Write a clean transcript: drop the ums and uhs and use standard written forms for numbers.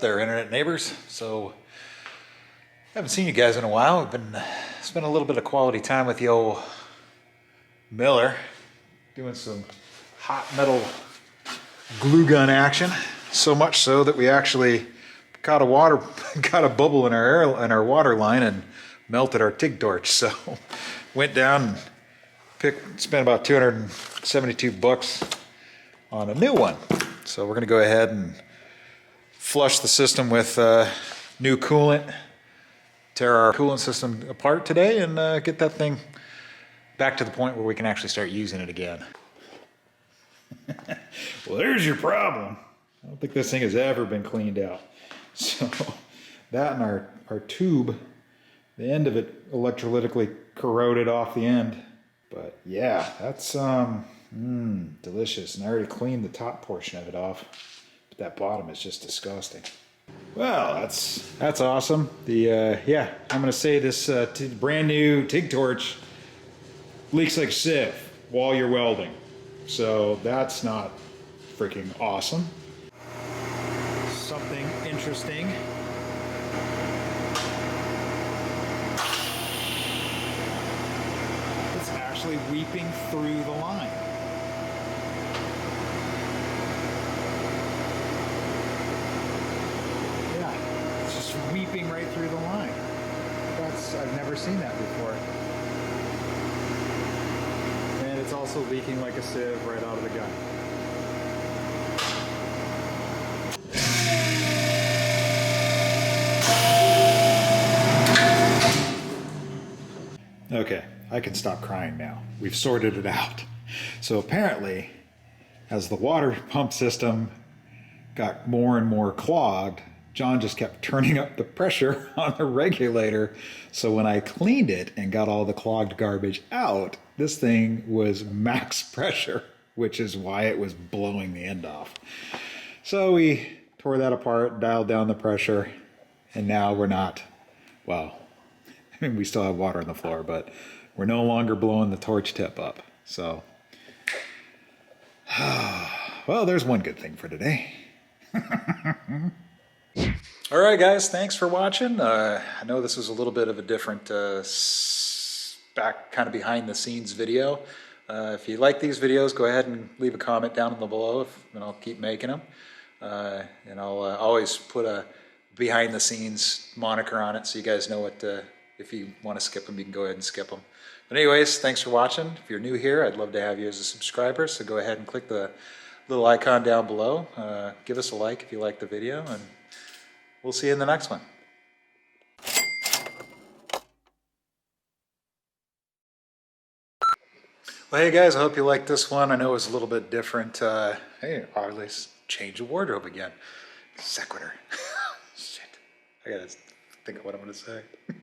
there, internet neighbors? So, haven't seen you guys in a while. We've been spending a little bit of quality time with the old Miller, doing some hot metal glue gun action. So much so that we actually got a bubble in our water line and melted our TIG torch. So, went down and spent about 272 bucks on a new one. So we're gonna go ahead and flush the system with new coolant, tear our coolant system apart today, and get that thing back to the point where we can actually start using it again. Well, there's your problem. I don't think this thing has ever been cleaned out. So that and our tube, the end of it electrolytically corroded off the end. But yeah, that's delicious. And I already cleaned the top portion of it off, but that bottom is just disgusting. Well, that's awesome. Yeah, I'm gonna say this brand new TIG torch leaks like a sieve while you're welding. So that's not freaking awesome. Something interesting. It's actually weeping through the line. Yeah, it's just weeping right through the line. I've never seen that before. And it's also leaking like a sieve right out of the gun. Okay, I can stop crying now. We've sorted it out. So apparently, as the water pump system got more and more clogged, John just kept turning up the pressure on the regulator. So when I cleaned it and got all the clogged garbage out, this thing was max pressure, which is why it was blowing the end off. So we tore that apart, dialed down the pressure, and now we're not, well, I mean, we still have water on the floor, but we're no longer blowing the torch tip up. So, well, there's one good thing for today. All right, guys, thanks for watching. I know this was a little bit of a different back kind of behind the scenes video. If you like these videos, go ahead and leave a comment down below, and I'll keep making them. And I'll always put a behind the scenes moniker on it so you guys know what, if you want to skip them, you can go ahead and skip them. But anyways, thanks for watching. If you're new here, I'd love to have you as a subscriber, so go ahead and click the little icon down below. Give us a like if you like the video, and we'll see you in the next one. Well, hey guys, I hope you liked this one. I know it was a little bit different. Hey, or at least change the wardrobe again. Sequitur. Shit. I gotta think of what I'm gonna say.